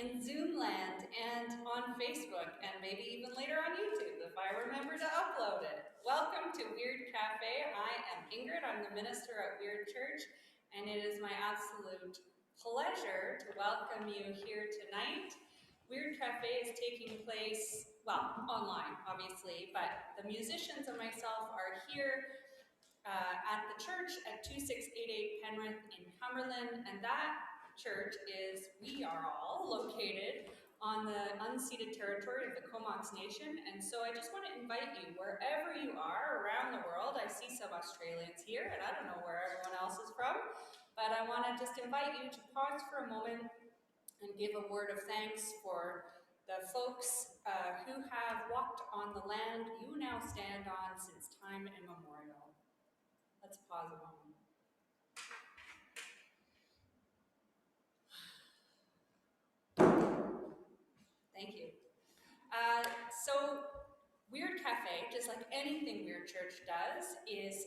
in Zoom land and on Facebook, and maybe even later on YouTube if I remember to upload it. Welcome to Weird Cafe. I am Ingrid. I'm the minister at Weird Church, and it is my absolute pleasure to welcome you here tonight. Weird Cafe is taking place, well, online, obviously, but the musicians and myself are here at the church at 2688 Penrith in Cumberland, and that church is, we are all located on the unceded territory of the Comox Nation, and so I just want to invite you, wherever you are around the world. I see some Australians here, and I don't know where everyone else is from, but I want to just invite you to pause for a moment and give a word of thanks for the folks who have walked on the land you now stand on since time immemorial. Let's pause a moment. Thank you. So Weird Cafe, just like anything Weird Church does, is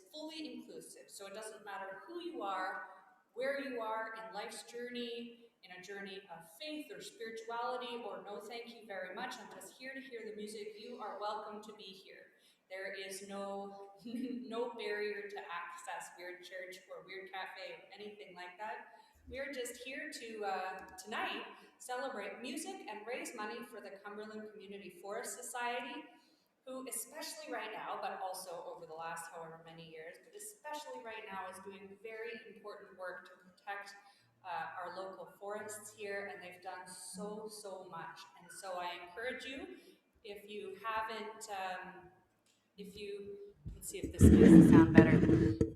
fully inclusive. So it doesn't matter who you are, where you are in life's journey, in a journey of faith or spirituality, or no thank you very much, I'm just here to hear the music. You are welcome to be here. There is no no barrier to access Weird Church or Weird Cafe, anything like that. We're just here to tonight celebrate music and raise money for the Cumberland Community Forest Society, who especially right now, but also over the last however many years, but especially right now is doing very important work to protect our local forests here, and they've done so much. And so I encourage you, if you haven't, let's see if this makes the sound better.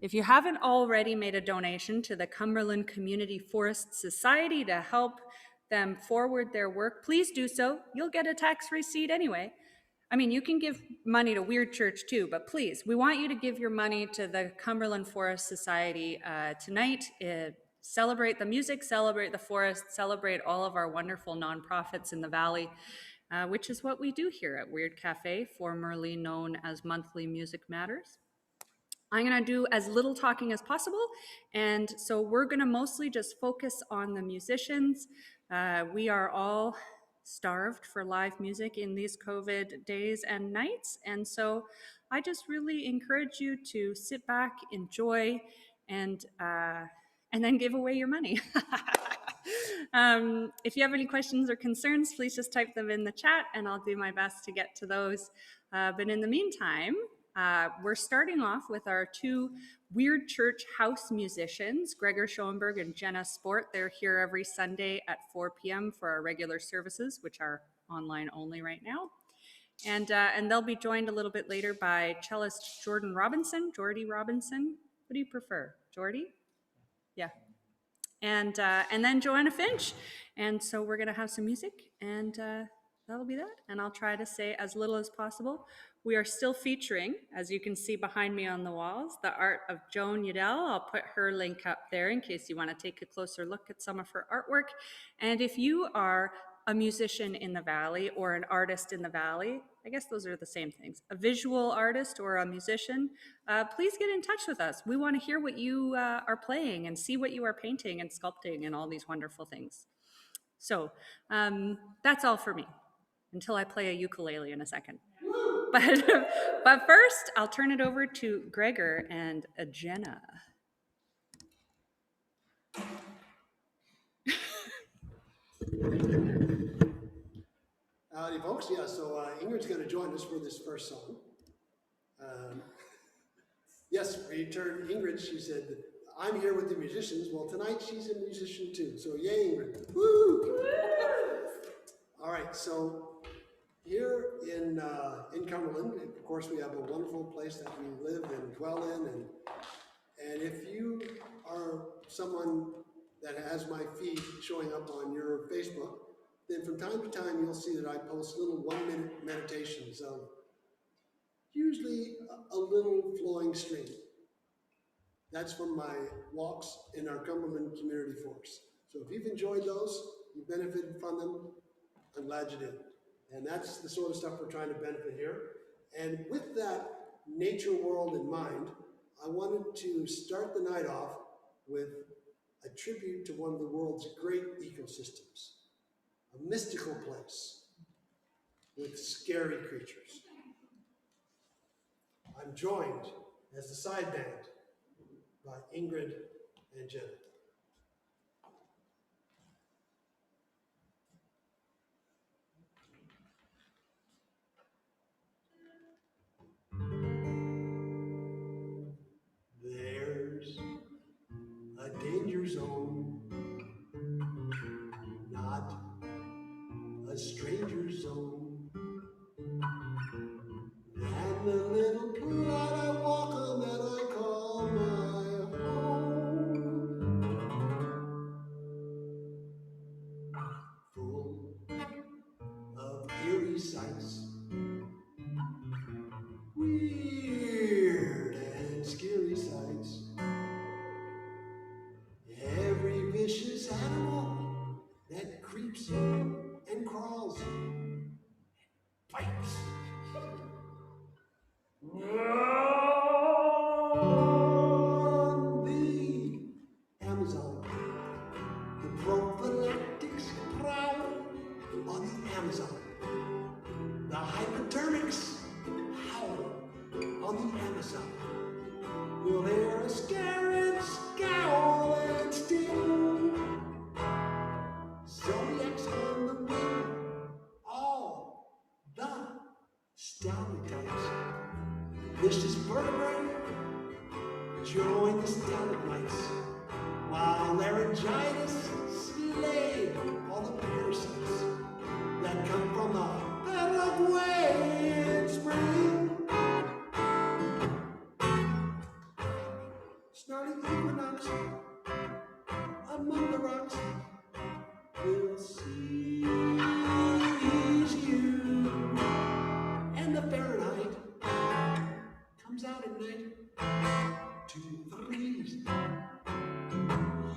If you haven't already made a donation to the Cumberland Community Forest Society to help them forward their work, please do so. You'll get a tax receipt anyway. I mean, you can give money to Weird Church too, but please, we want you to give your money to the Cumberland Forest Society tonight. Celebrate the music, celebrate the forest, celebrate all of our wonderful nonprofits in the Valley, which is what we do here at Weird Cafe, formerly known as Monthly Music Matters. I'm going to do as little talking as possible, and so we're going to mostly just focus on the musicians. We are all starved for live music in these COVID days and nights, and so I just really encourage you to sit back, enjoy, and then give away your money. If you have any questions or concerns, please just type them in the chat, and I'll do my best to get to those. But in the meantime, we're starting off with our two Weird Church house musicians, Gregor Schoenberg and Jenna Spowart. They're here every Sunday at 4 p.m. for our regular services, which are online only right now. And they'll be joined a little bit later by cellist Jordie Robinson. What do you prefer, Jordie? Yeah. And then Joanna Finch. And so we're going to have some music, and that'll be that. And I'll try to say as little as possible. We are still featuring, as you can see behind me on the walls, the art of Joan Udell. I'll put her link up there in case you want to take a closer look at some of her artwork. And if you are a musician in the Valley or an artist in the Valley, I guess those are the same things, a visual artist or a musician, please get in touch with us. We want to hear what you are playing and see what you are painting and sculpting and all these wonderful things. So that's all for me until I play a ukulele in a second. But first, I'll turn it over to Gregor and Jenna. Howdy, folks. Yeah, so Ingrid's going to join us for this first song. Yes, we turned Ingrid. She said, I'm here with the musicians. Well, tonight she's a musician too. So yay, Ingrid. Woo! All right, so here in Cumberland, of course, we have a wonderful place that we live and dwell in. And if you are someone that has my feed showing up on your Facebook, then from time to time you'll see that I post little 1-minute meditations of usually a little flowing stream. That's from my walks in our Cumberland Community Forest. So if you've enjoyed those, you benefited from them, I'm glad you did. And that's the sort of stuff we're trying to benefit here. And with that nature world in mind, I wanted to start the night off with a tribute to one of the world's great ecosystems, a mystical place with scary creatures. I'm joined as the side band by Ingrid and Jenna. There's a danger zone, not a stranger zone. And the little plot I walk on that I call my home, full of eerie sights, weird and scary sights. Every vicious animal that creeps and crawls, bites. On the Amazon, the prophylactics prowl on the Amazon. The hypodermics howl on the Amazon. You'll hear a scare and scowl and sting. Zodiacs on the wing, all the stalactites. Vicious vertebrae join the stalagmites, while laryngitis slay all the parasites that come from the Paraguayan spring. Snarly equinox among the rocks will seize you, and the Fahrenheit comes out at night to freeze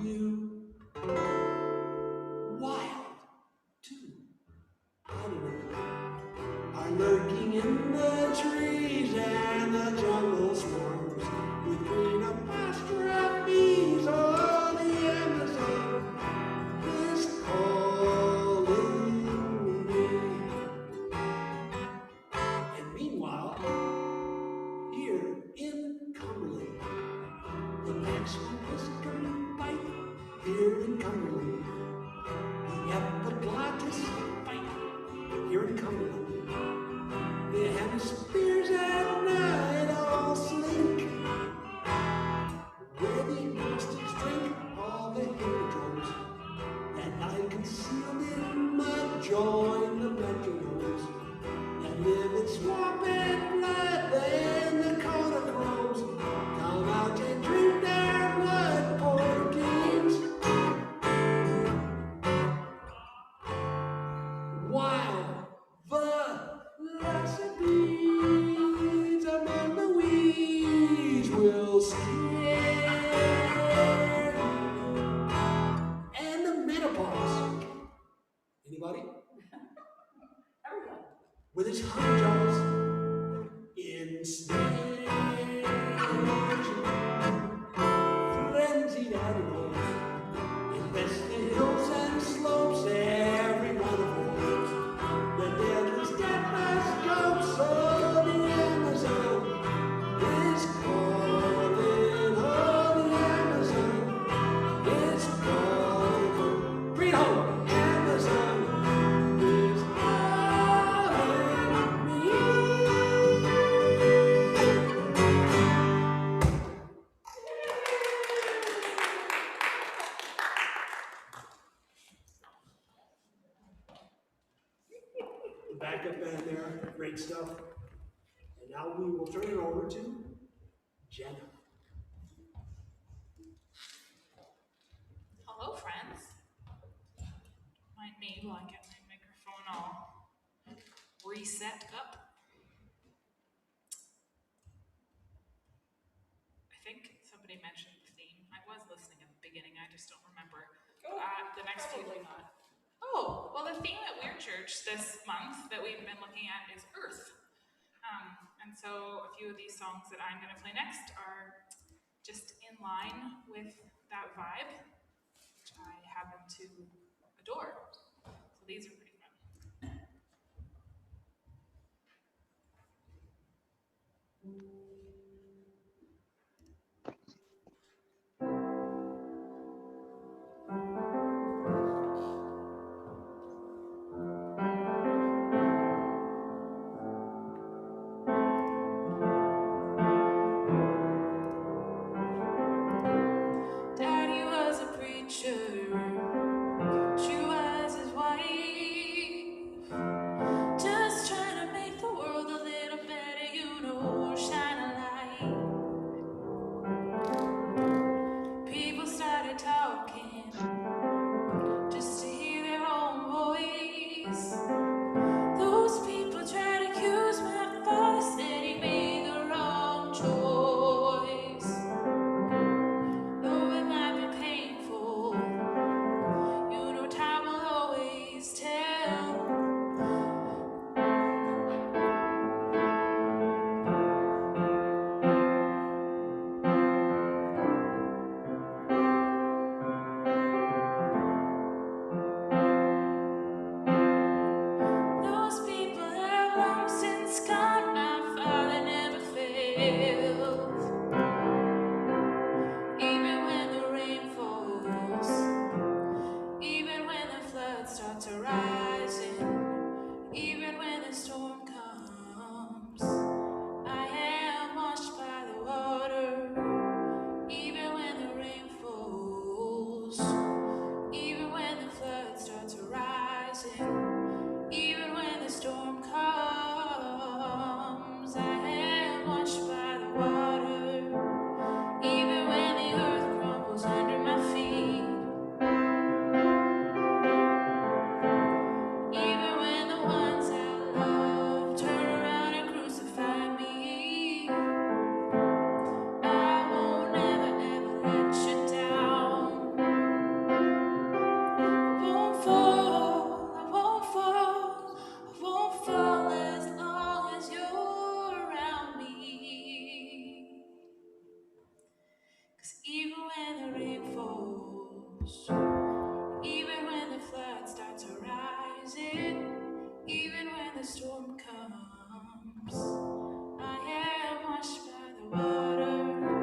you. Wild, too, animals are lurking in the trees, and the jungle swarms with green apostrophes. Oh, the Amazon is calling me. And meanwhile, here in Cumberland, the maximum whisker bite. Here in Cumberland, the epiglottis bite. Here in Cumberland, the hemispheres at night all slink. Where the agnostics drink all the hippodromes that lie concealed in mud, join the metronomes that live in swamp and blood. Then the conochromes come out and drink their blood, poor kings. While the lesser beads among the weeds will scare, and the menopause. Anybody? With his honey jaws ensnared, frenzied animals infest the hills and slopes, every one of them. The deadly stethoscopes of the Amazon is calling. Oh, the Amazon is calling. Bring it home. Amazon is calling me. The backup band there, great stuff. And now we will turn it over to Jenna. Hello, friends. Mind me while I get my microphone all reset up. I think somebody mentioned the theme. I was listening at the beginning. I just don't remember. The next few. Oh, well, the theme at Weird Church this month that we've been looking at is Earth. And so a few of these songs that I'm going to play next are just in line with that vibe. to adore. So these are pretty fun. Daddy was a preacher, she was his wife, just trying to make the world a little better, you know, shine a light. People started talking just to hear their own voice. Those people tried to accuse my father, said he made the wrong choice. Though it might be painful, you know time will always tell. Those people have long since gone, my father never failed. Even when the rain falls, even when the flood starts arising, even when the storm comes, I am washed by the water. Even when the rain falls, even when the flood starts arising, even when the storm comes, I am washed by the water. Even when the earth crumbles under my feet, even when the ones I love turn around and crucify me, I won't ever, ever let you down. I won't fall, I won't fall, I won't fall as long as you're around me. 'Cause even when the rain falls, even when the flood starts arising, even when the storm comes, I am washed by the water.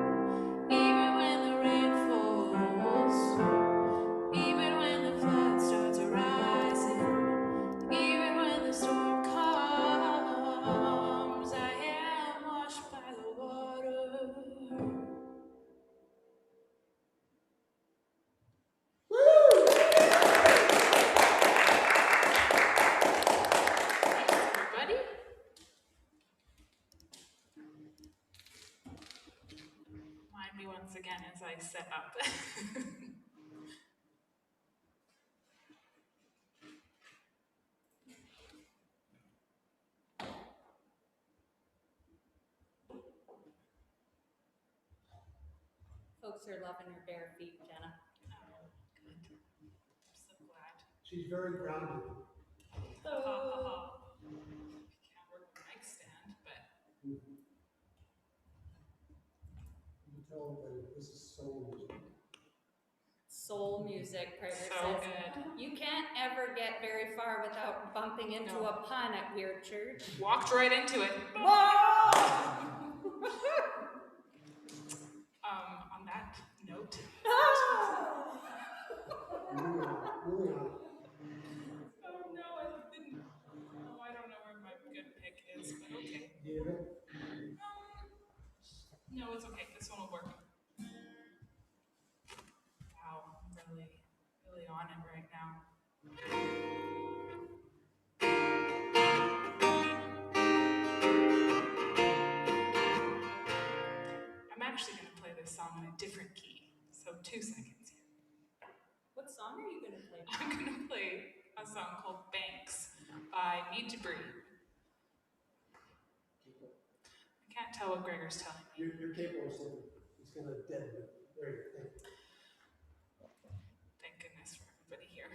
Even when the rain falls, even when the flood starts arising, even when the storm comes, I am washed by the water. Everybody? Mind me once again as I set up. Folks are loving her bare feet, Jenna. Oh, good. I'm so glad. She's very grounded. Can't work the mic stand, but You can tell that this is soul music. Soul music, Gregor so says. good. You can't ever get very far without bumping into No. a pun at Weird Church. Walked right into it. On that note. Moving on. Oh no, I didn't. Oh, I don't know where my good pick is, but okay. David, No, it's okay. This one will work. Wow, I'm really on it right now. I'm actually going to play this song in a different key. So 2 seconds here. What song are you going to play? I'm going to play a song called Banks by Need to Breathe. I can't tell what Gregor's telling me. you're capable of something. It's going to deaden it. There you go. Thank you. Thank goodness for everybody here.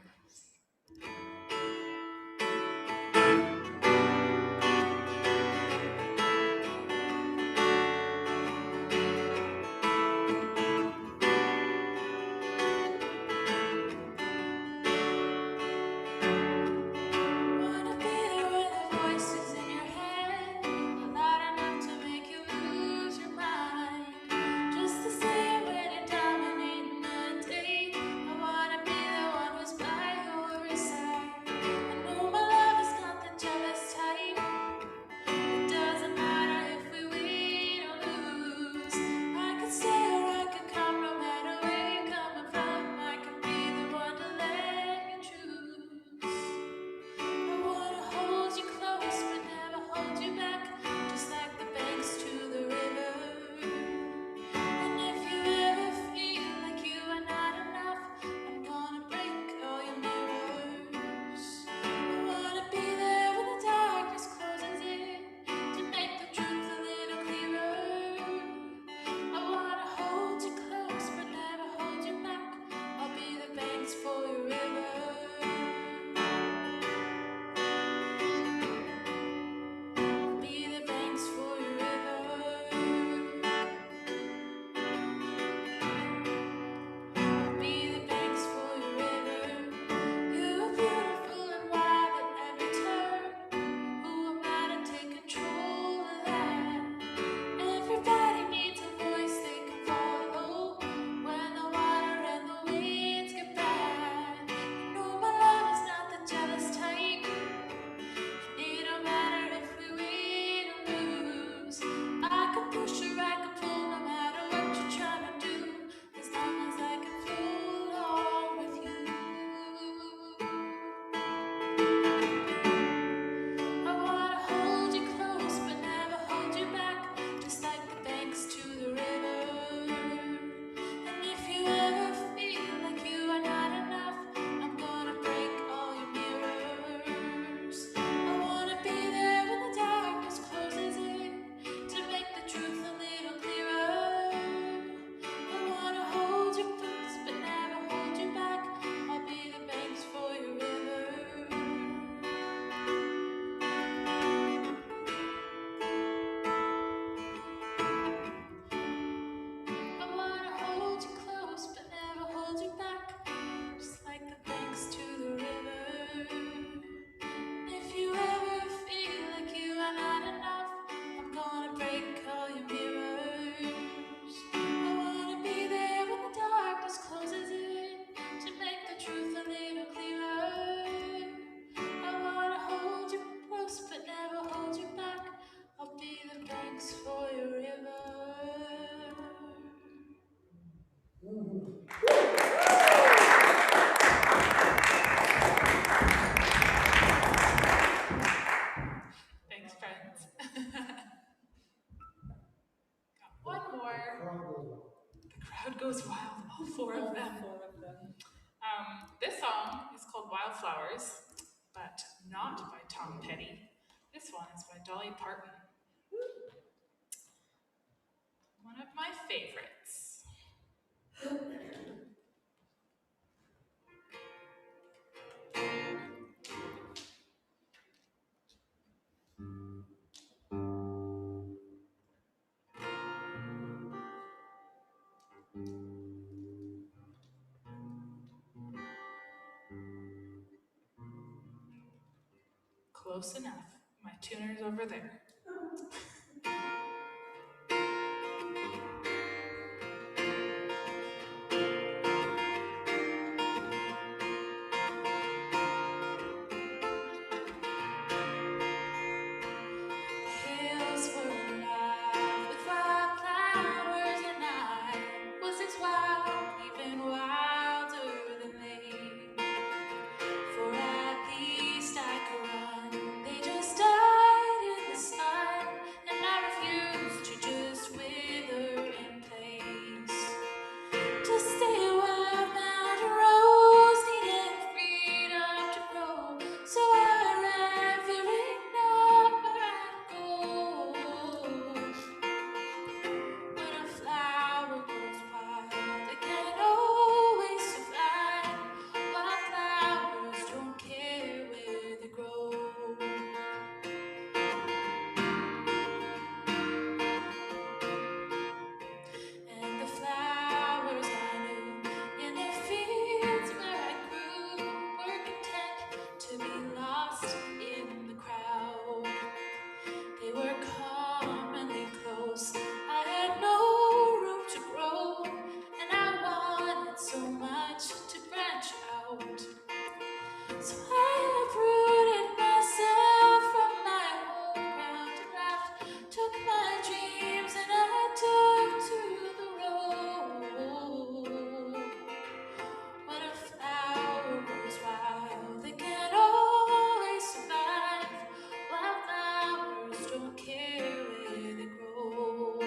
The crowd goes wild, all four of them. This song is called Wildflowers, but not by Tom Petty. This one is by Dolly Parton. One of my favorites. Close enough. My tuner's over there. Hills were alive with wildflowers, and I was as wild, even wilder than they. For at least I could run. They just died in the sun, and I refused to just wither in place. To stay a wild mountain rose needed freedom to grow, so I ran, fearing not where I'd go. When a flower grows wild, it can't always survive. Wildflowers don't care where they grow. And the flowers I knew in the fields where I grew were content to be lost in the crowd. They were commonly close. I had no room to grow, and I wanted so much to branch out. So I uprooted myself from my home ground and left, took my dreams and I took to the road. When a flower grows wild, they can't always survive. Wildflowers don't care where they grow.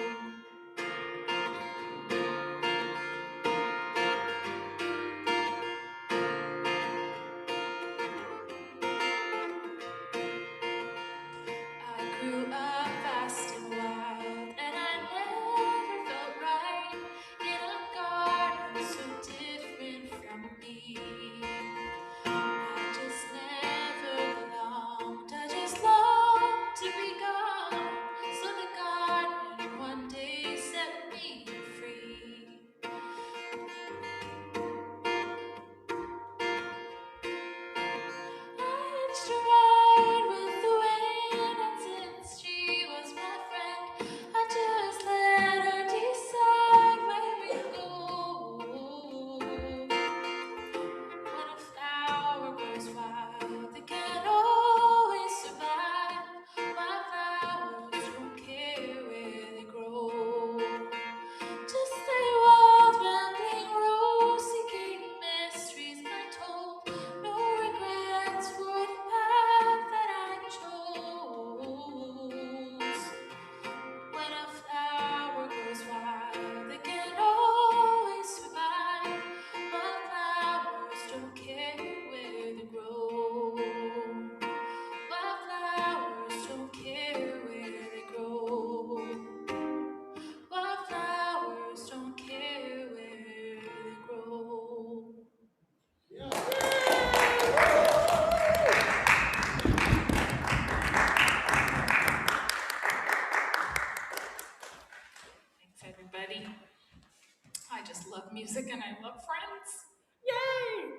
I grew up fast and wild, and I never felt right in a garden so different from me. I just never belonged, I just longed to be gone. So the garden one day set me free. I hitched a ride with the wind, and since she was my friend, I just let her decide where we go. When a flower grows wild, they can't always survive. Wildflowers don't care where they grow. Just a wild rambling rose, seeking mysteries untold. No regrets for the path that I chose. When a flower grows wild, they can't always survive. Wildflowers don't care where they grow. Wildflowers don't care where they grow. Wildflowers don't care where they grow. Thanks, everybody. I just love music and I love friends. Yay!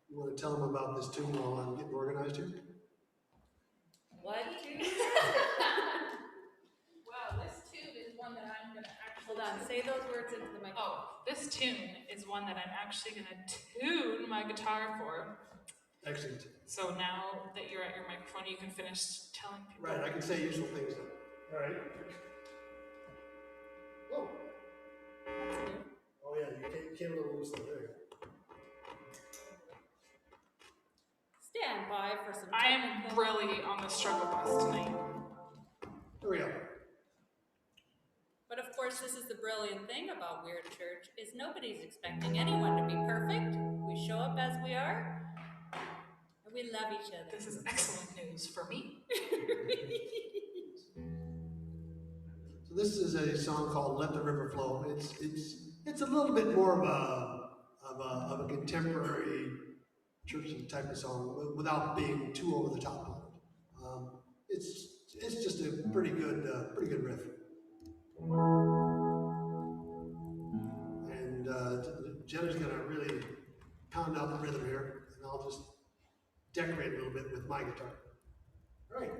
You want to tell them about this tune while I'm getting organized here? What tune? Well, this tune is one that I'm going to actually... Hold on, say those words into the microphone. Oh, this tune is one that I'm actually going to tune my guitar for. Excellent. So now that you're at your microphone, you can finish telling people. Right, I can say useful things now. All right. Whoa. Oh yeah, you came a little loose there. There you go. Stand by for some I am technical- really on the struggle bus tonight. Hurry up. But of course, this is the brilliant thing about Weird Church, is nobody's expecting anyone to be perfect. We show up as we are, and we love each other. This is excellent news for me. So this is a song called "Let the River Flow." It's a little bit more of a contemporary churchy type of song without being too over the top on it. It's just a pretty good riff. And Jenna's gonna really pound out the rhythm here, and I'll just decorate a little bit with my guitar. All right.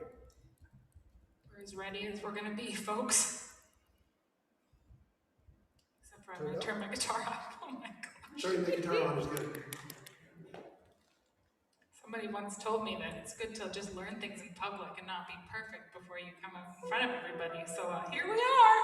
We're as ready as we're gonna be, folks. Except for I'm gonna turn my guitar off. Oh my gosh. Turning the guitar on is good. Somebody once told me that it's good to just learn things in public and not be perfect before you come up in front of everybody. So here we are.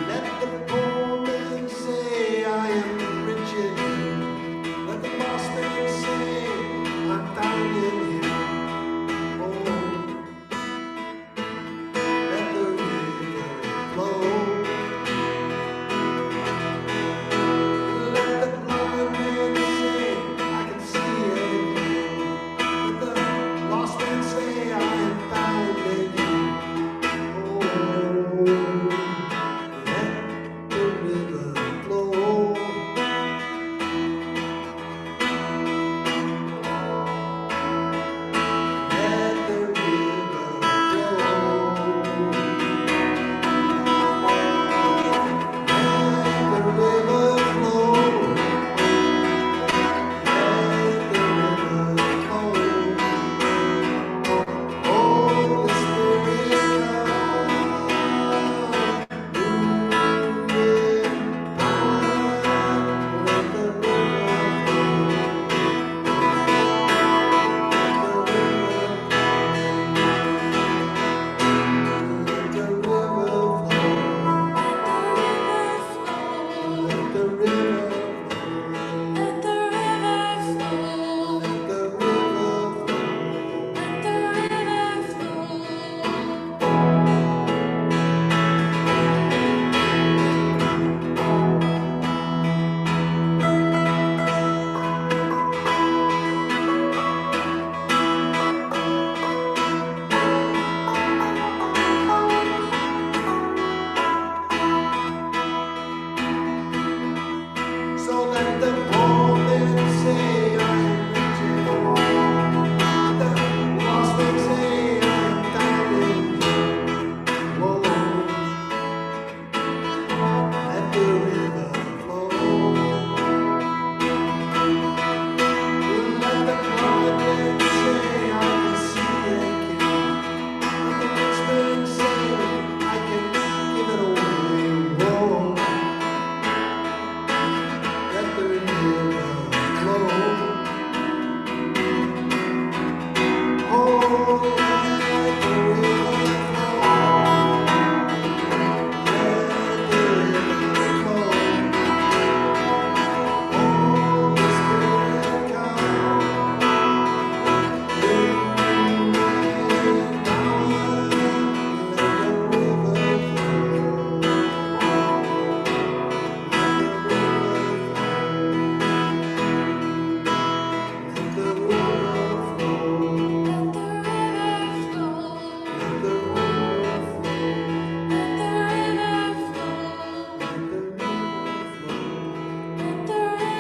Let the poor man say I am rich in him. Let the lost man say I'm found in him. Oh, let the river flow. Let the blind man say I can see it. Let the lost man say I am found in him. Oh, let the river flow. Let the river flow. Let the river flow. Let the river flow. Holy Spirit, come, move in power. Let the river So let the poor man say I am rich. Let the lost man say I am found in him. Whoa, let the river flow. Let the blind man say I can see again. Let the rich man say I can give it away. Whoa. Let the river flow. Oh, let the river flow. Let the river flow. Holy Spirit, come, move in power. Let the river flow. Let the river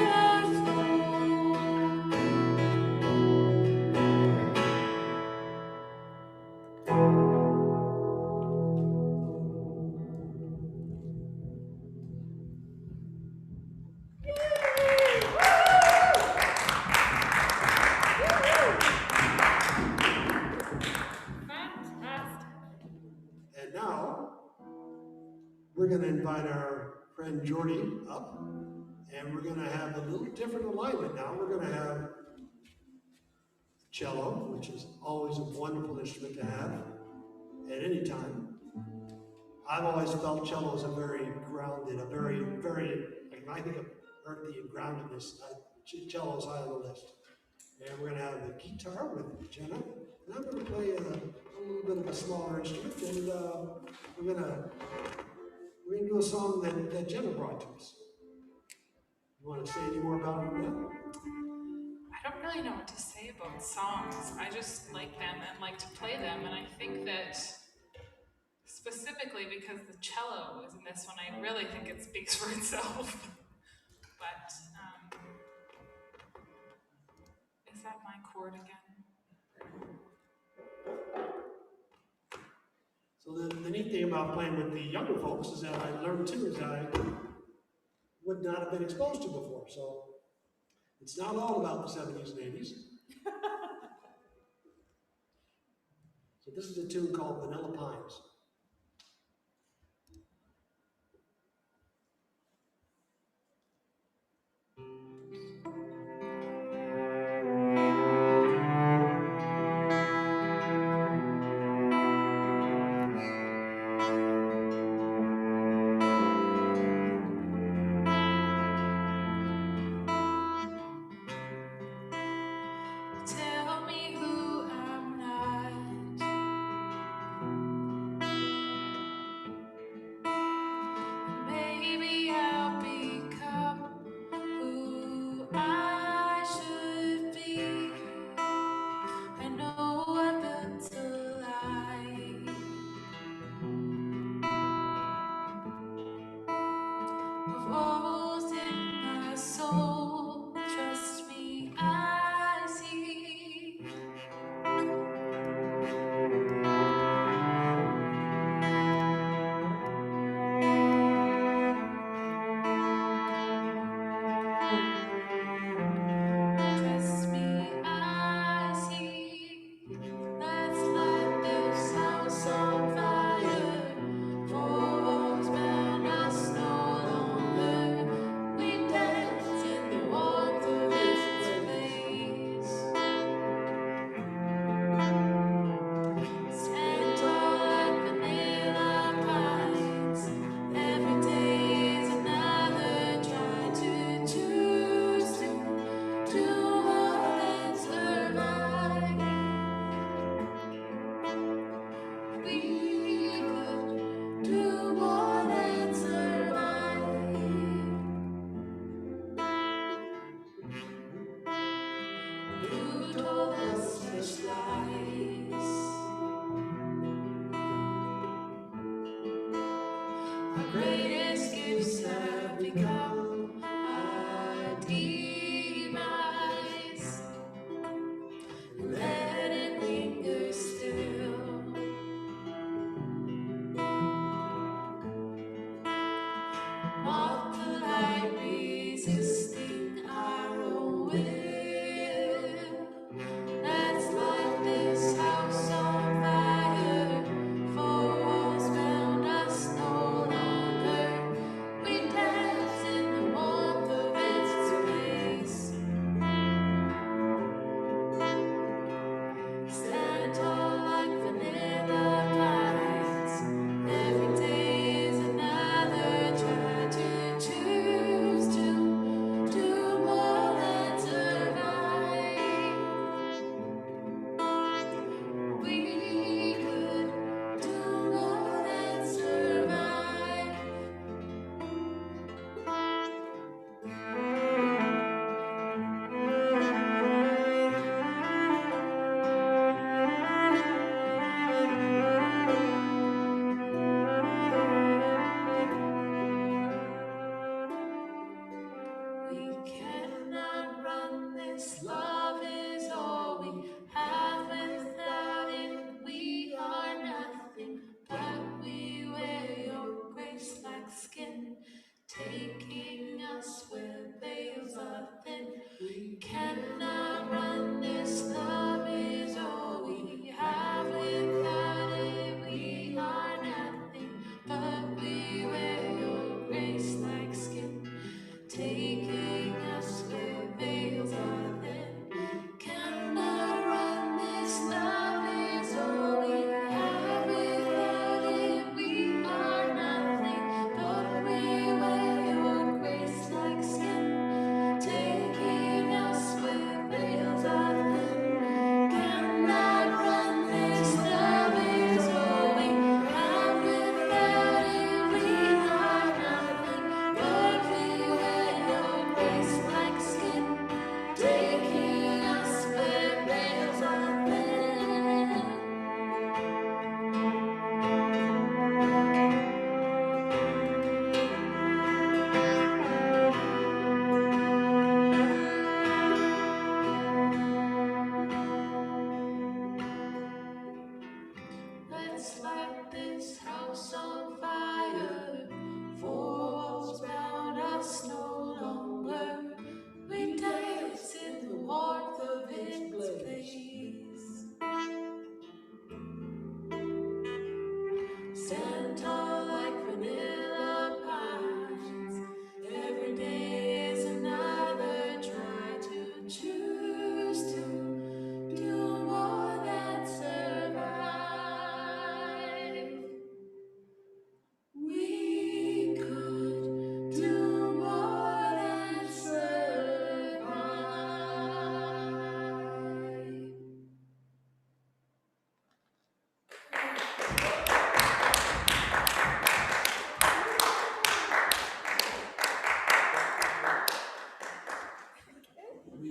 Fantastic. And now we're going to invite our friend Jordie up, and we're going to have a little different alignment now. We're going to have cello, which is always a wonderful instrument to have at any time. I've always felt cello is a very grounded, a very, very, like when I think of earthy and groundedness, cellos high on the list. And we're gonna have the guitar with Jenna, and I'm gonna play a little bit of a smaller instrument, and we're gonna do a song that Jenna brought to us. You want to say any more about it, Jenna? I don't really know what to say about songs. I just like them and like to play them, and I think that specifically because the cello is in this one, I really think it speaks for itself. But is that my chord again? So the neat thing about playing with the younger folks is that I learned tunes that I would not have been exposed to before. So it's not all about the 70s and 80s. So this is a tune called Vanilla Pines. Tell me who I'm not. Maybe I'll become who I should be. I know I've built a lie of walls in my soul. Trust me, I see. Trust me, I see. Let's light this house on fire. Four walls bound us no longer. We dance in the warmth of its place. Stand tall like vanilla pines. Every day is another. Try to choose to do more than survive. We could do more than survive. You told us such lies. Our greatest gifts have become our demise. Let it linger still. Moth the light resisting our own will. Let's light this house on fire. Four walls bound us no longer. We dance in the warmth of its place. Stand tall like vanilla pines. Every day is another. Try to choose to do more than survive. We could do more than survive. We cannot run this. Love is all we have. Without it, we are nothing. But we wear your grace like skin, taking us where veils are thin. We cannot run this. Love is all we have. Without it, we are nothing. But we wear your grace like skin, taking us where veils are thin.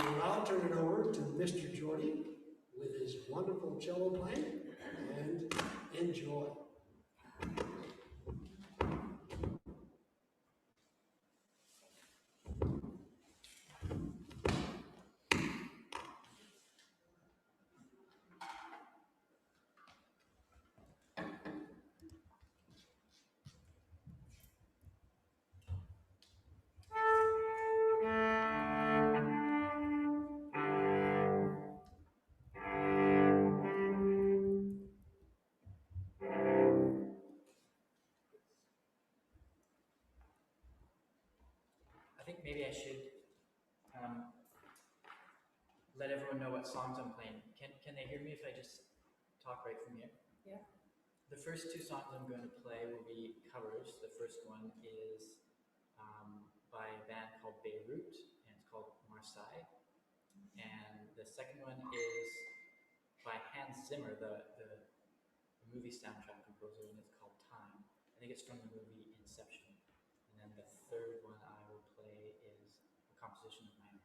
will now turn it over to Mr. Jordie with his wonderful cello playing, and enjoy. I think maybe I should let everyone know what songs I'm playing. Can they hear me if I just talk right from here? Yeah. The first two songs I'm going to play will be covers. The first one is by a band called Beirut, and it's called Marseille. And the second one is by Hans Zimmer, the movie soundtrack composer, and it's called Time. I think it's from the movie Inception. And then the third one I will play is a composition of my own.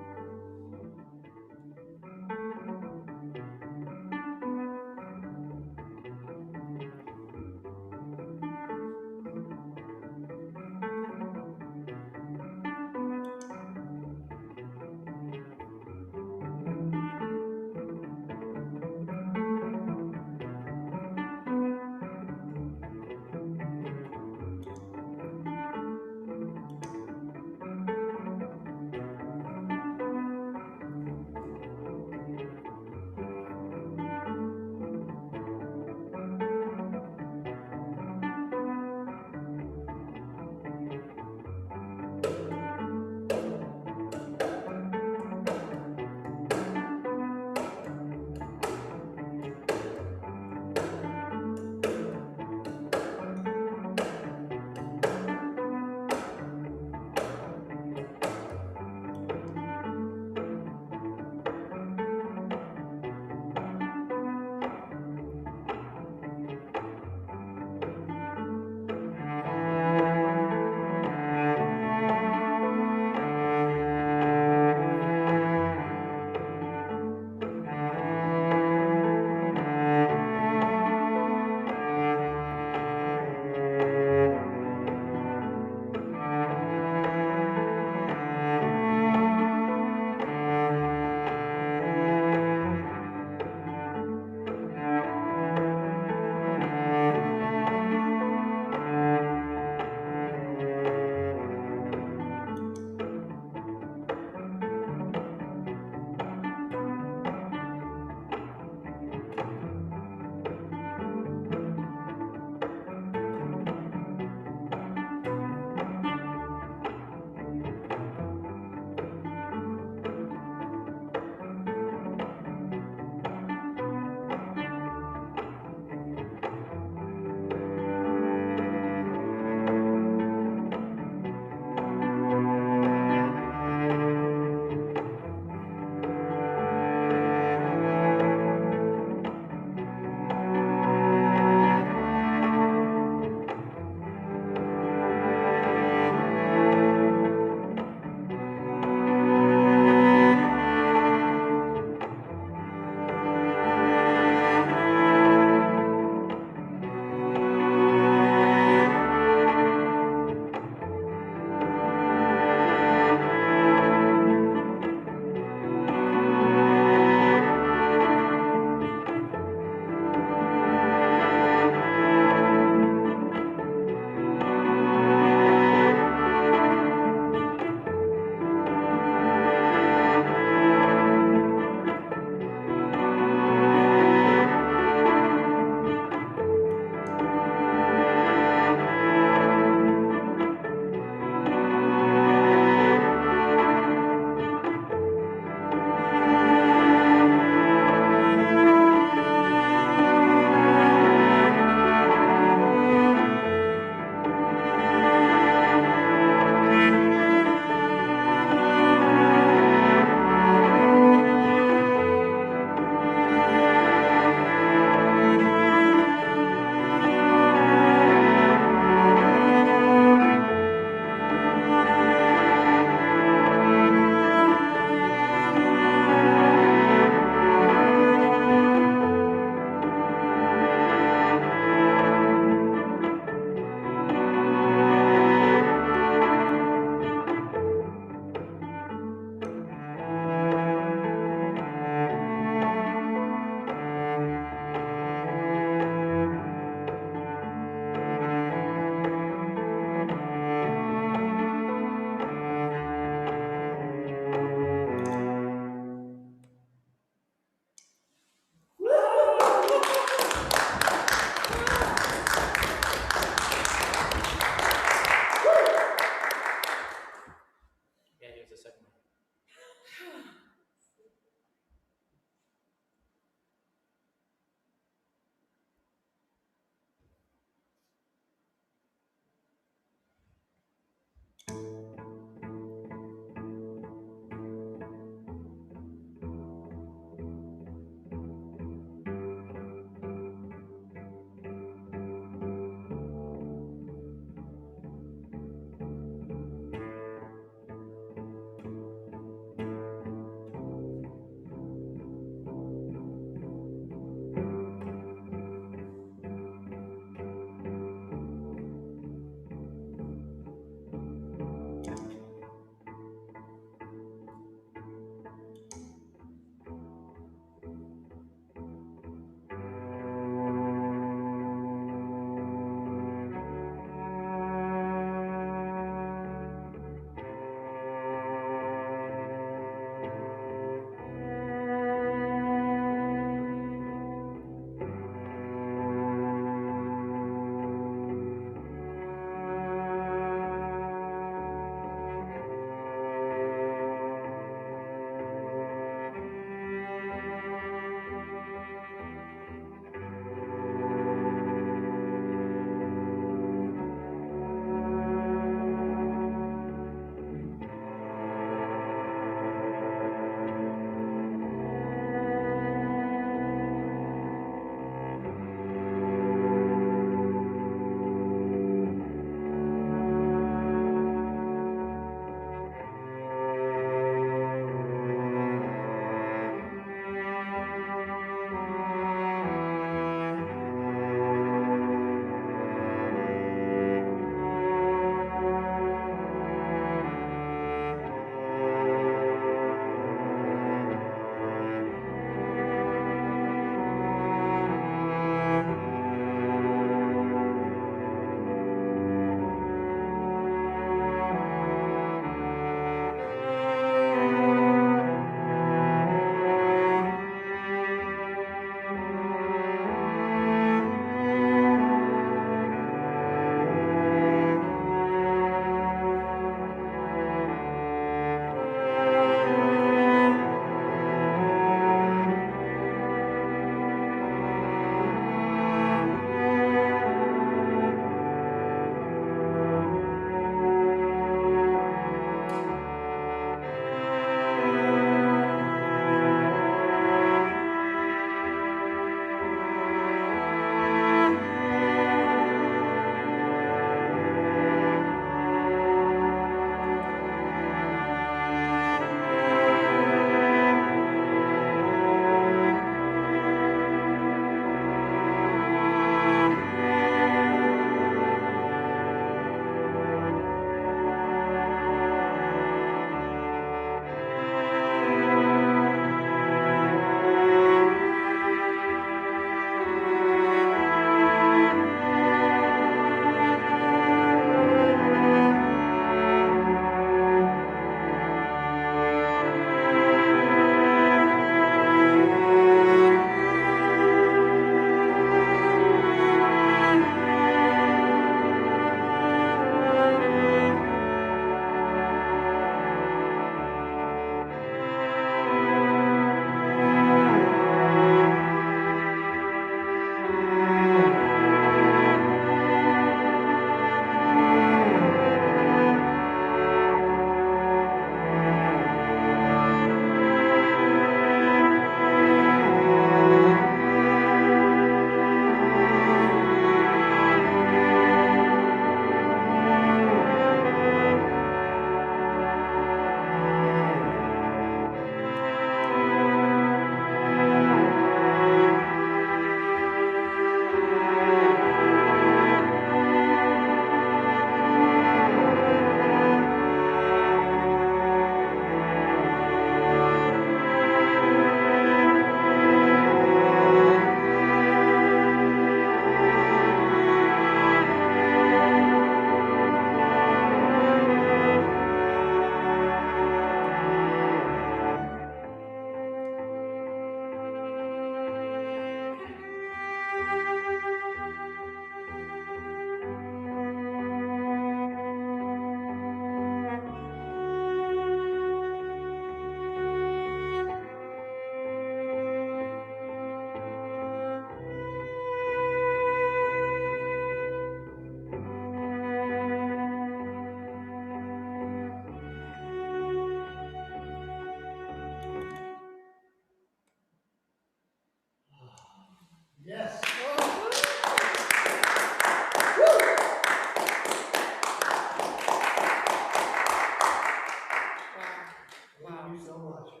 you so much.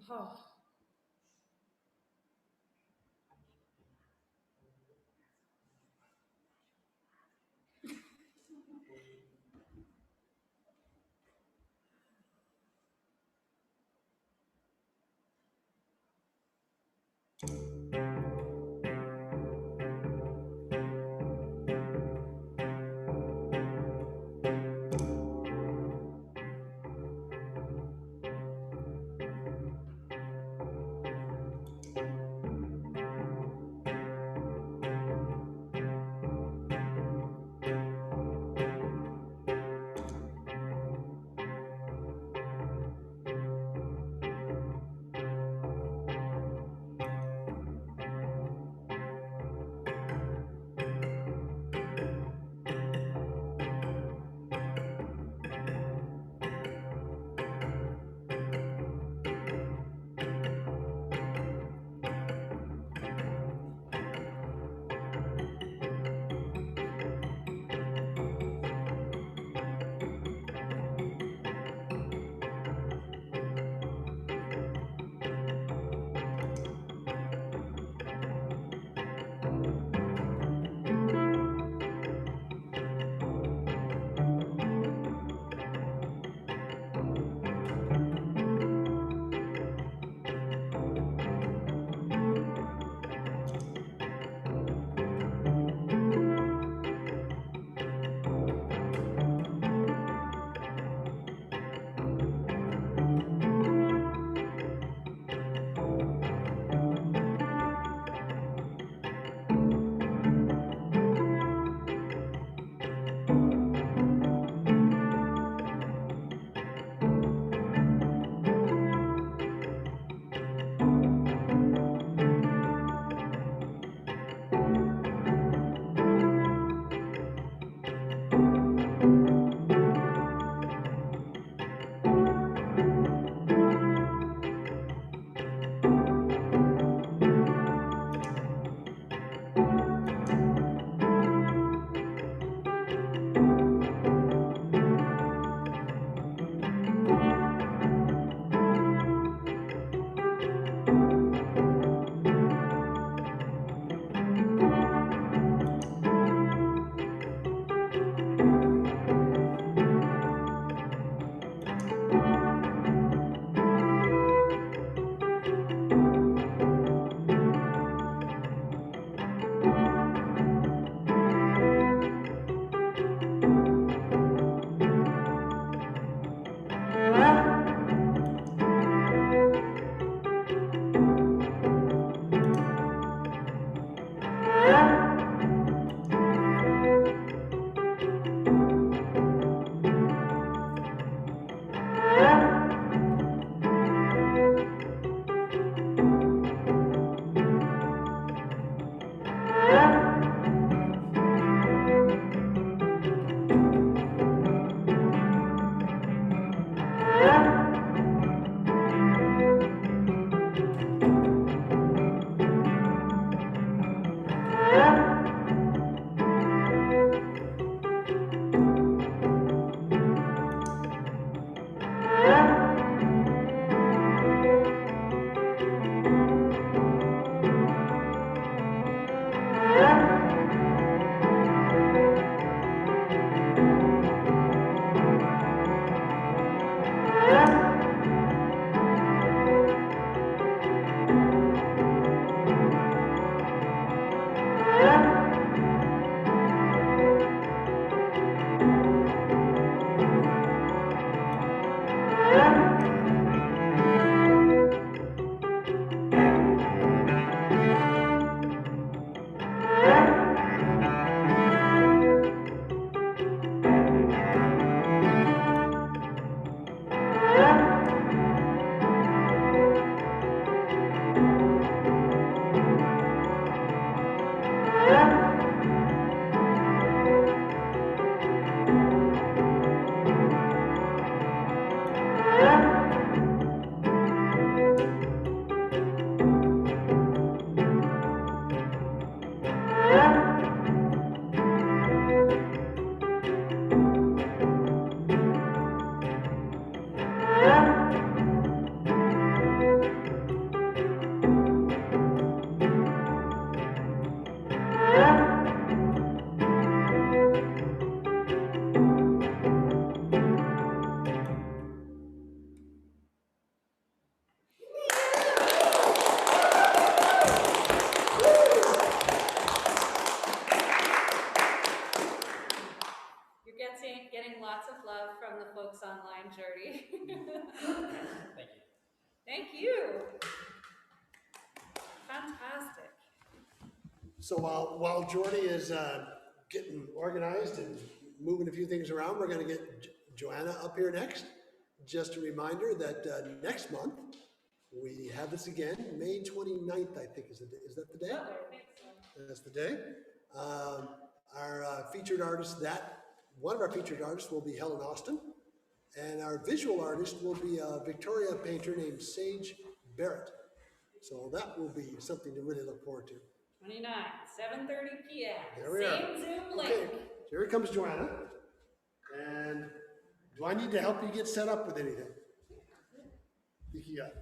Oh. mind, Jordie. Thank you. Thank you. Fantastic. So while Jordie is getting organized and moving a few things around, we're going to get Joanna up here next. Just a reminder that next month we have this again, May 29th, I think is that the day? Oh, I think so. That's the day. Our featured artist, one of our featured artists will be Helen Austin, and our visual artist will be a Victoria painter named Sage Barrett. So that will be something to really look forward to. 29, 7:30 p.m. There we Same are. Zoom link. Okay, so here comes Joanna. And do I need to help you get set up with anything? I think you got it.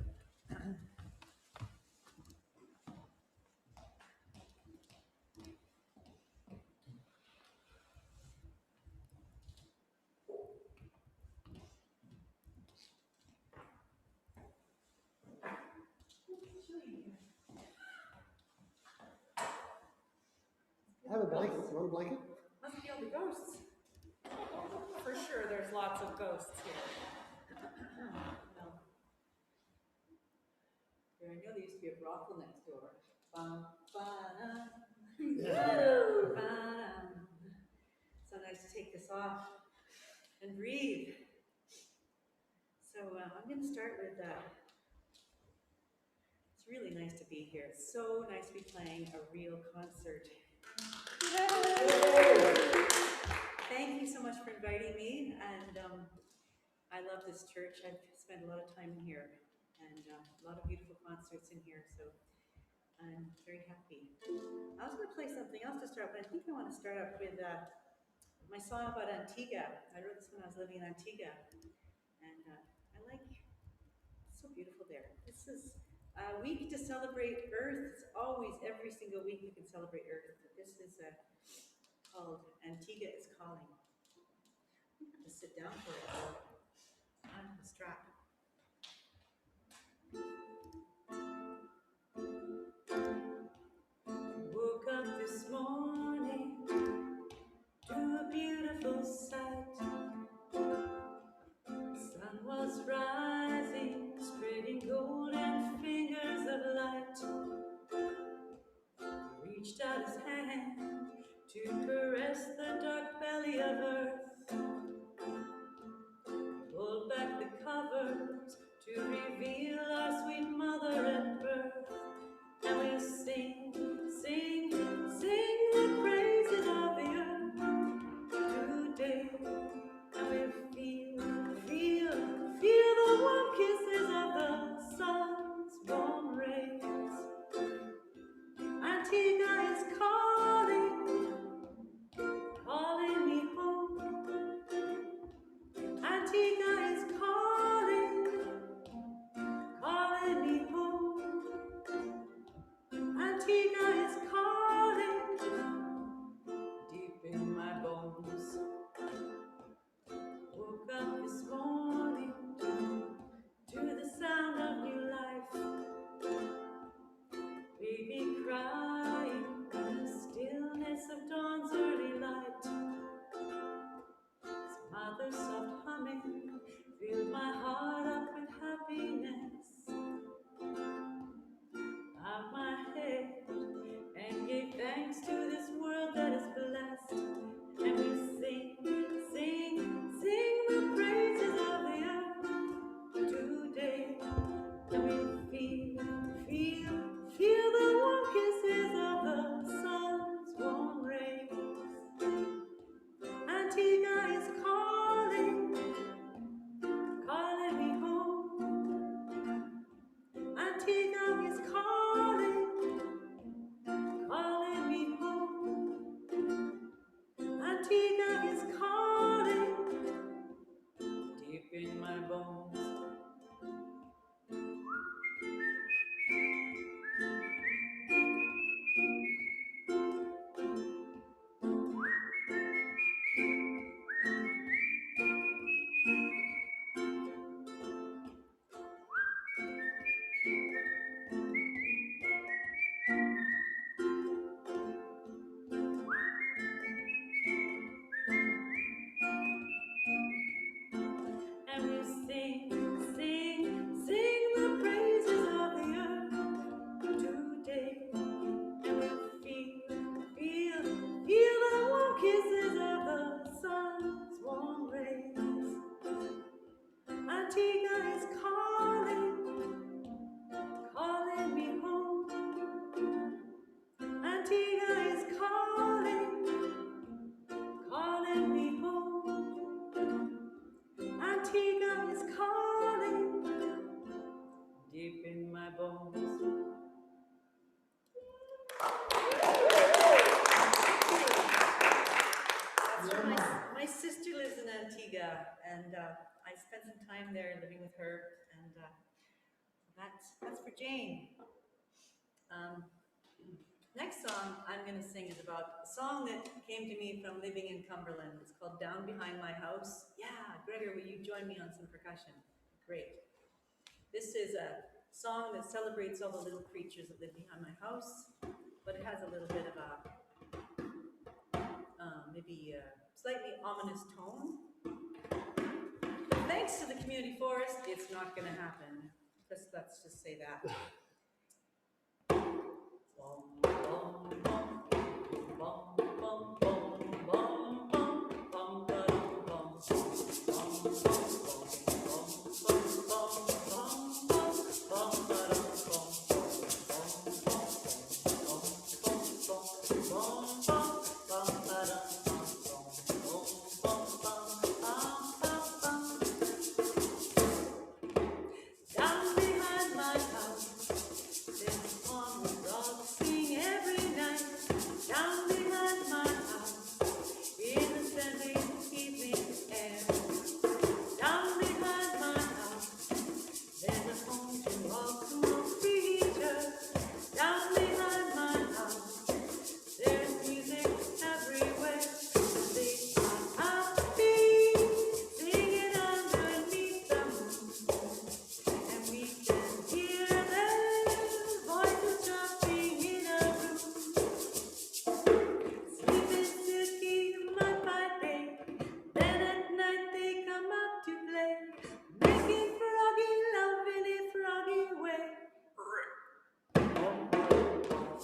I have a blanket. You want a blanket? Must be all the ghosts. For sure, there's lots of ghosts here. No. I know there used to be a brothel next door. Bum, ba-dum. Yeah. Ba-dum. So nice to take this off and breathe. So I'm going to start with it's really nice to be here. It's so nice to be playing a real concert. Thank you so much for inviting me, and I love this church. I've spent a lot of time here, and a lot of beautiful concerts in here, so I'm very happy. I was going to play something else to start, but I think I want to start up with my song about Antigua. I wrote this when I was living in Antigua, and it's so beautiful there. This is a week to celebrate Earth. It's always, every single week we can celebrate Earth. But this is called Antigua is Calling. I have to sit down for it. Onto the strap. Woke up this morning to a beautiful sight. The sun was rising, spreading golden fingers of light. He reached out his hand to caress the dark belly of earth. Pulled back the covers to reveal our sweet mother at birth. And we sing, sing, sing the praises of the earth today. And we feel the warm kisses of the sun's warm rays. Antigua is calling, calling me home. Antigua is calling, calling me home. Antigua is calling, deep in my bones. Woke up this morning to the sound of new life. Baby crying in the stillness of dawn's early light. His mother's soft humming filled my heart up with happiness. Bowed my head and gave thanks to this world that is blessed. And we sing, sing, sing the praises of the earth today. And we feel the warm kisses of the sun's warm rays. Antigua is calling, calling me home. Antigua is calling, calling me home. Antigua is calling, deep in my bones. And we Antigua is calling deep in my bones. My sister lives in Antigua, and I spent some time there living with her, and that's for Jane. Next song I'm going to sing is about a song that came to me from living in Cumberland. It's called Down Behind My House. Yeah, Gregor, will you join me on some percussion? Great. This is a song that celebrates all the little creatures that live behind my house, but it has a little bit of a maybe a slightly ominous tone. But thanks to the community forest, it's not going to happen. Let's just say that. Down behind my house, there's a pond where dogs sing every night. Down behind my house, in the Sunday evening air. Down behind my house, there's a home to all small creatures. Down behind my house, there's music everywhere. And they are happy, singing underneath the moon. And we can hear their voices jumping in a room. Sleeping silky mud by day, then at night they come out to play, making froggy love in a froggy way.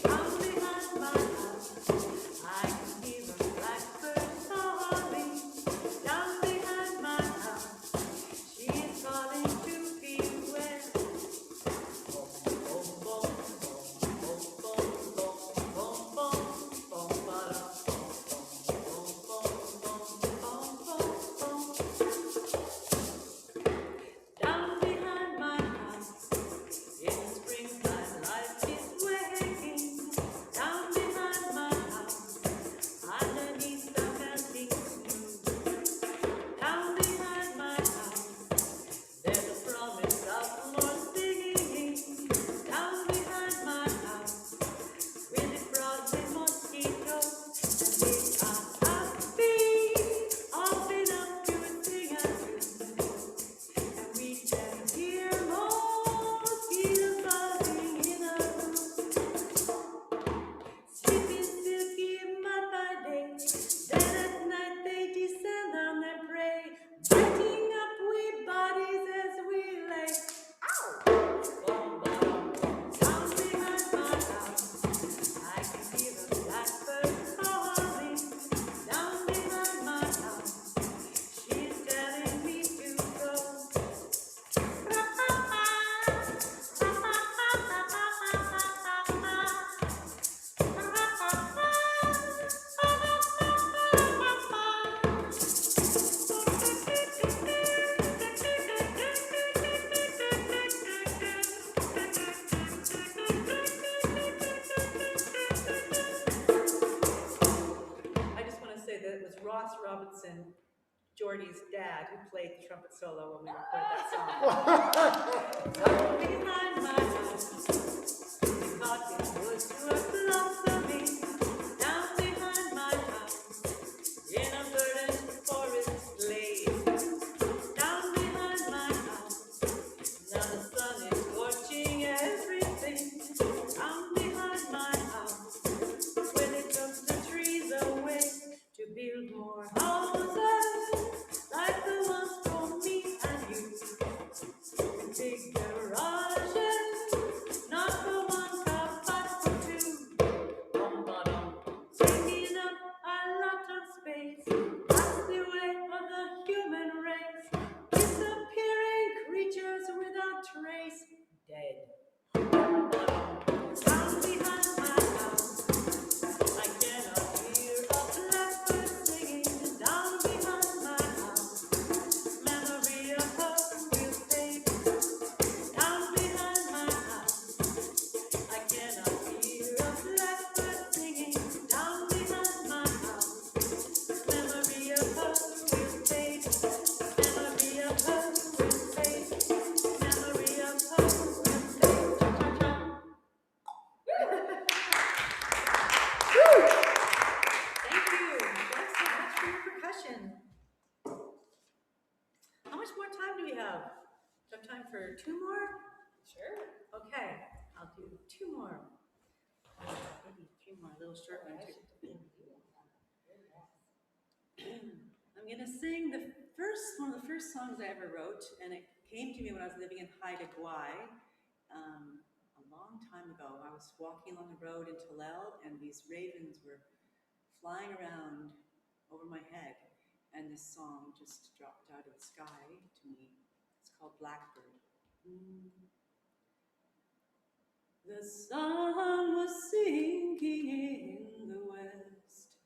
Down behind my house, I can hear a blackbird calling. Down behind my house, she is calling to beware. Down behind my house, in the springtime life is waking. Down behind my house, underneath the melting snow. Down behind my house, there's a promise of more singing. Down behind my house, with the frosty mosquitoes, and they are happy, all enough to sing a tune. And we can hear mosquitoes buzzing in a room. Sleeping silky mud by day, then at night they descend on their prey, biting up wee bodies as we lay. Down behind my house, I can hear a blackbird calling. Down behind my house, she's telling me to go. I just want to say that it was Ross Robinson, Jordie's dad, who played the trumpet solo when we recorded that song. Down behind my house, the cottonwoods were blossoming. Down behind my house, in a verdant forest glade. Down behind my house, now the sun is scorching everything. Down behind my house, when it took the trees away to build more houses like the ones for me and you. We dig have? Do you have time for 2 more? Sure. Okay, I'll do 2 more. Maybe 3 more, a little short one too. I'm gonna sing one of the first songs I ever wrote, and it came to me when I was living in Haida Gwaii, a long time ago. I was walking along the road in Tulel, and these ravens were flying around over my head, and this song just dropped out of the sky to me. It's called Blackbird. The sun was sinking in the west.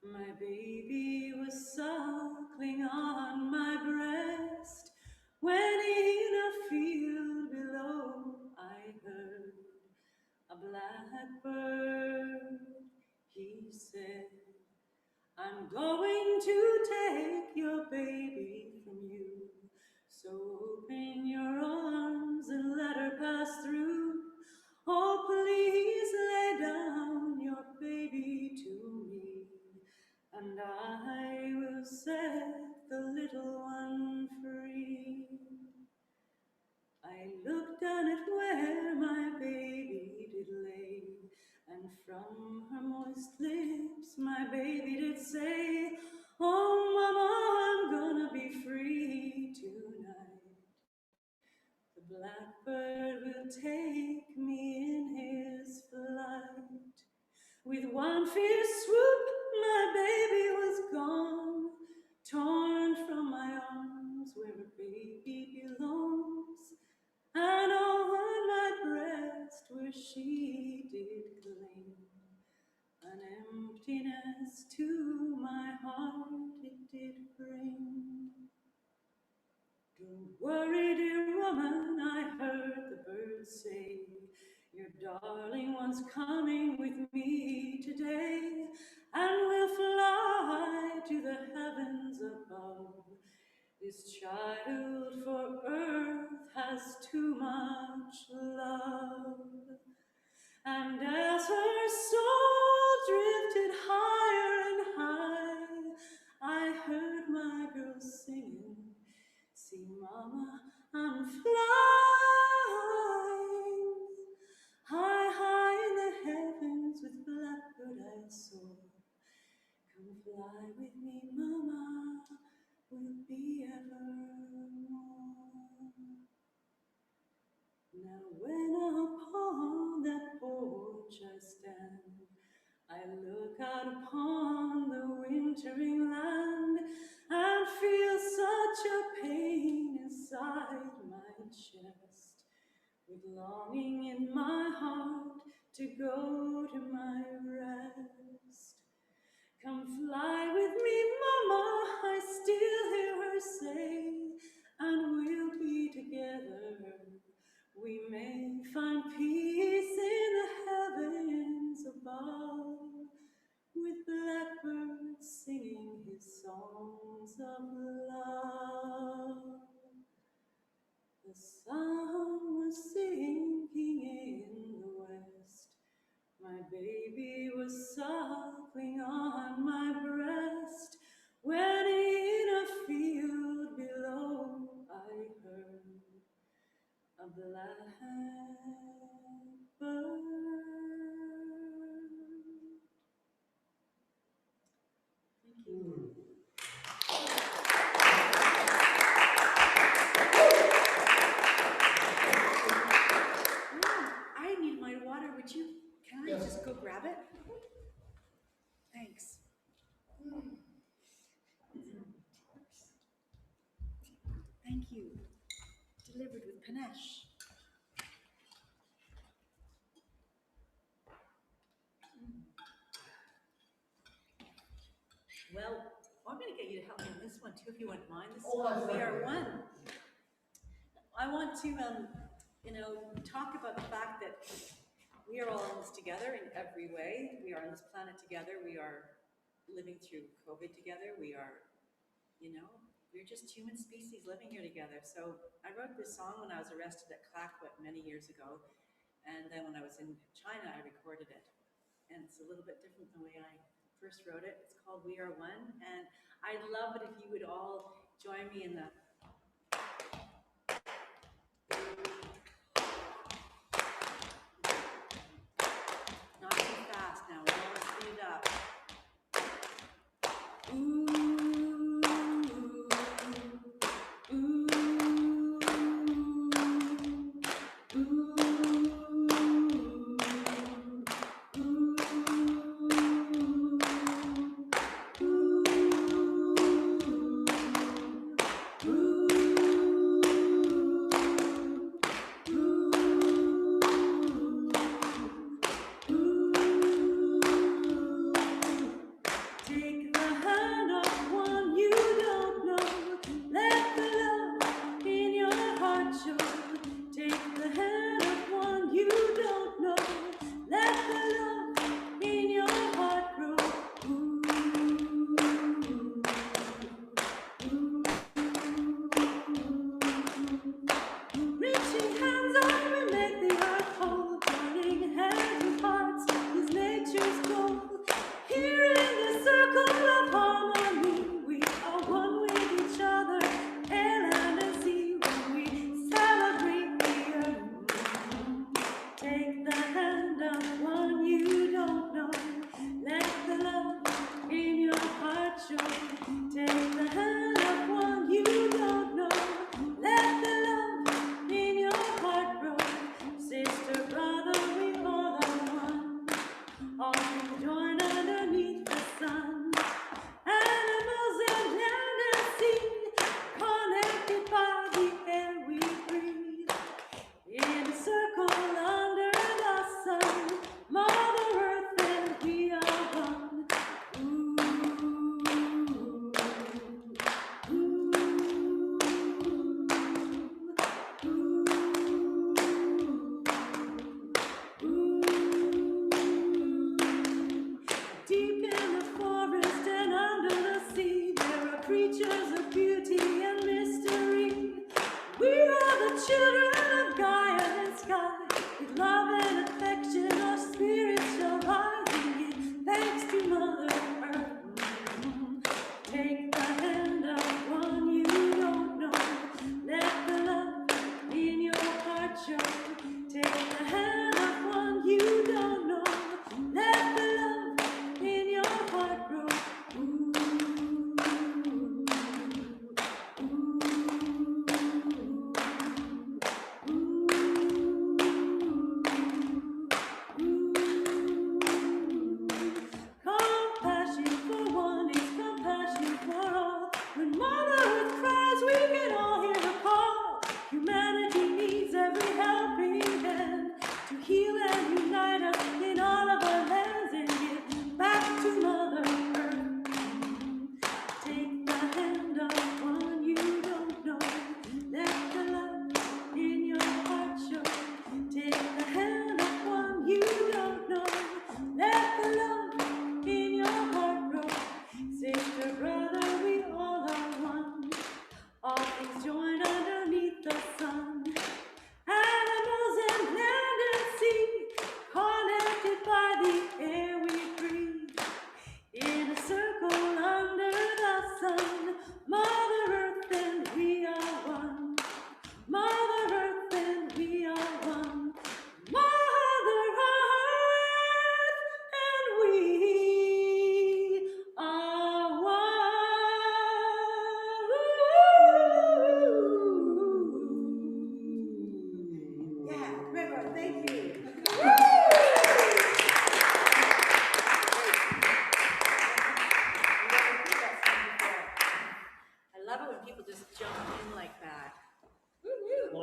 My baby was suckling on my breast. When in a field below I heard a blackbird. He said, I'm going to take your baby from you. So open your arms and let her pass through. Oh, please lay down your baby to me, and I will set the little one free. I looked down at where my baby did lay, and from her moist lips my baby did say, oh, mama, I'm gonna be free tonight. The blackbird will take me in his flight. With one fierce swoop, my baby was gone, torn from my arms where a baby belongs, and on my breast where she did claim. An emptiness to my heart it did bring. Don't worry, dear woman, I heard the birds say, your darling one's coming with me today, and we'll fly to the heavens above. This child for earth has too much love. And as her soul drifted higher and high, I heard my girl singing, see, mama, I'm flying high, high in the heavens with blackbird I soar. Come fly with me, mama, we'll be evermore. Now when upon that porch I stand, I look out upon the wintering land and feel such a pain inside my chest, with longing in my heart to go to my rest. Come fly with me, mama, I still hear her say, and we'll be together. We may find peace in the heavens above, with blackbirds singing his songs of love. The sun was sinking in the west. My baby was suckling on my breast, when in a field below I heard a blackbird. Thank you. I need my water. Can I just go grab it? Thanks. Thank you. Delivered with panache. Well, I'm going to get you to help me on this one too, if you wouldn't mind. This is called We Are One. I want to, talk about the fact that we are all in this together in every way. We are on this planet together. We are living through COVID together. We are, we're just human species living here together. So I wrote this song when I was arrested at Clayoquot many years ago. And then when I was in China, I recorded it. And it's a little bit different than the way I first wrote it. It's called We Are One. And I'd love it if you would all join me in the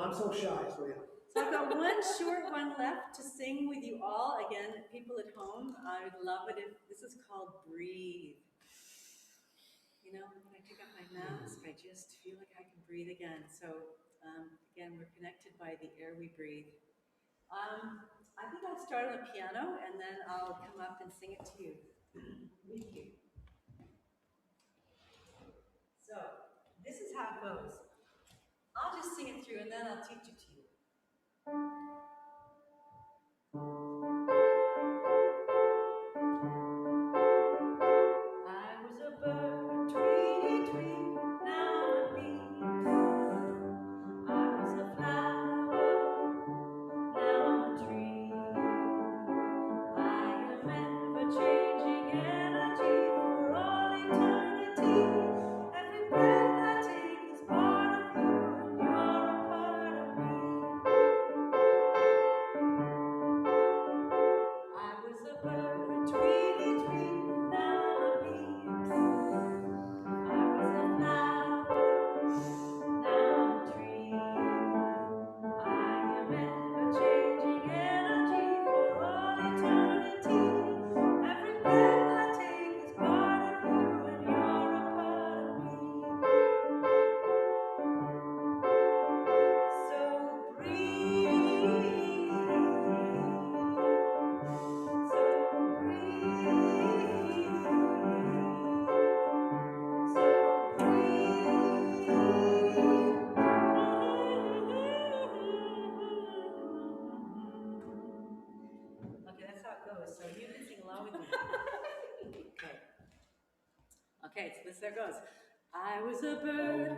Well, I'm so shy, so yeah. So I've got one short one left to sing with you all. Again, people at home, I would love it if this is called Breathe. You know, when I take off my mask, I just feel like I can breathe again. So again, we're connected by the air we breathe. I think I'll start on the piano and then I'll come up and sing it to you. With you. So this is how it goes. I'll just sing it through and then I'll teach it to you. I was a bird, tweety tweet, now I'm a bee. I was a flower, now I'm a tree. I am ever-changing energy for all eternity. Every breath I take is part of you, and you're a part of me. I was a bird, tweety tweet, now I'm a bee. I was a flower, now I'm a tree. I am ever-changing energy for all eternity. Every breath I take is part of you, and you're a part of me. So breathe. So breathe. So okay, that's how it goes. So you can sing along with me. Okay. Okay, so there goes. I was a bird.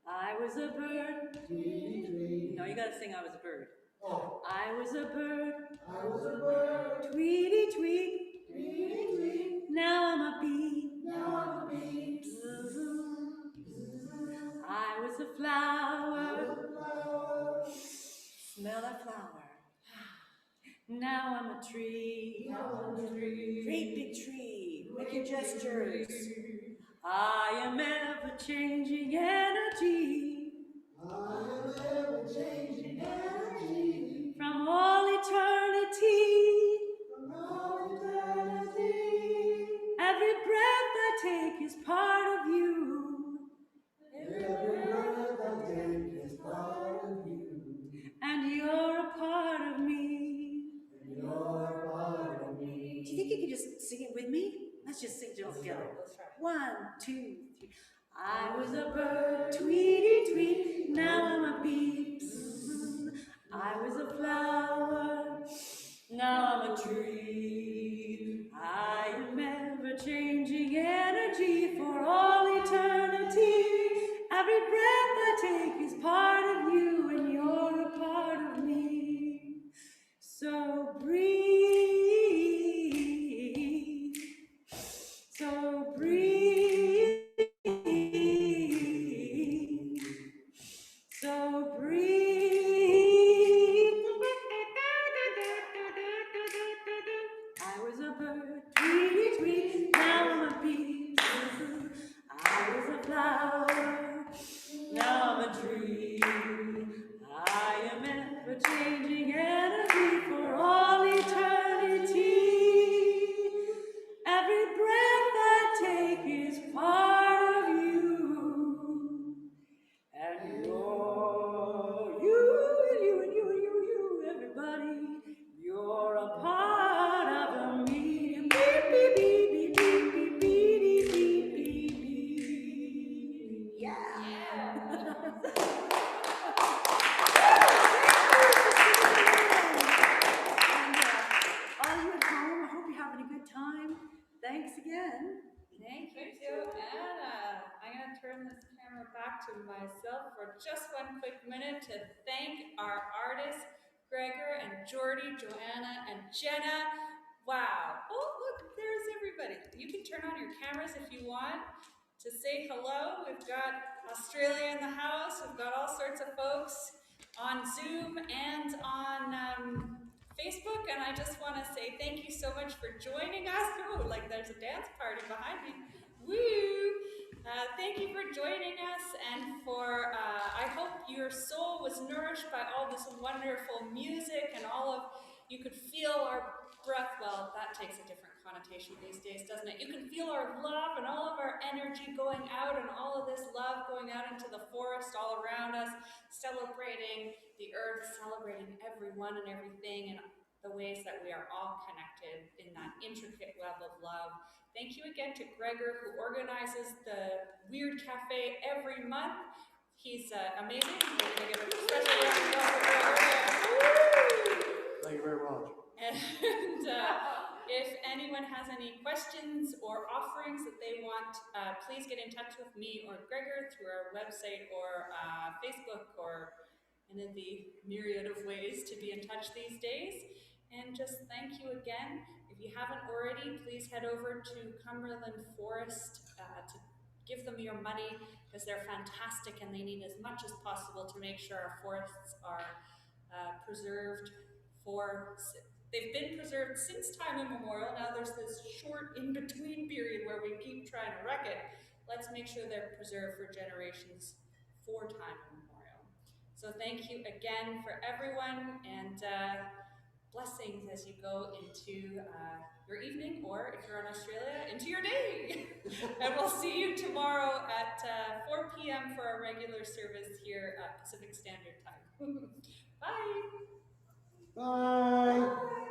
I was a bird. No, you gotta sing I was a bird. Oh. I was a bird. I was a bird. Tweety tweet. Tweet, tweet. Now I'm a bee. Now I'm a bee. I was a flower. Flower. Smell that flower. Now I'm a tree. Now I'm a tree. Great big tree. Make your gestures. I am ever-changing energy. I am ever-changing energy. From all eternity. From all eternity. Every breath I take is part of you. Every breath I take is part of you. And you're a part of me. And you're a part of me. Do you think you could just sing it with me? Let's just sing it all together. Let's try. 1, 2, 3. I was a bird, tweety tweet, now I'm a bee. I was a flower, now I'm a tree. I am ever-changing energy for all eternity. Every breath I take is part of you, and you're a part of me. So breathe. So breathe. So breathe. I was a bird, tweety tweet, now I'm a bee. I was a flower, now I'm a tree. I am ever-changing energy for all eternity. Every breath I take is part of you. And you, everybody, you're a part of me. Beep, beep, beep, beep, beep, beep, beep, beep, beep, beep. Yeah. All you at home, I hope you're having a good time. Thanks again. Thank you, Joanna. I'm going to turn this camera back to myself for just one quick minute to thank our artists, Gregor and Jordie, Joanna and Jenna. Wow. Oh, look, there's everybody. You can turn on your cameras if you want to say hello. We've got Australia in the house. We've got all sorts of folks on Zoom and on Facebook, and I just want to say thank you so much for joining us. Oh, like there's a dance party behind me. Woo! Thank you for joining us, and for I hope your soul was nourished by all this wonderful music and you could feel our breath. Well, that takes a different connotation these days, doesn't it? You can feel our love and all of our energy going out, and all of this love going out into the forest all around us, celebrating the earth, celebrating everyone and everything, and the ways that we are all connected in that intricate web of love. Thank you again to Gregor, who organizes the Weird Café every month. He's amazing. We're going to give a special round of applause for Gregor. Thank you very much. And if anyone has any questions or offerings that they want, please get in touch with me or Gregor through our website or Facebook or any of the myriad of ways to be in touch these days. And just thank you again. If you haven't already, please head over to Cumberland Forest to give them your money, because they're fantastic and they need as much as possible to make sure our forests are preserved they've been preserved since time immemorial. Now there's this short in-between period where we keep trying to wreck it. Let's make sure they're preserved for generations for time immemorial. So thank you again for everyone, and blessings as you go into your evening, or if you're in Australia, into your day. And we'll see you tomorrow at 4 p.m. for our regular service here at Pacific Standard Time. Bye. Bye. Bye.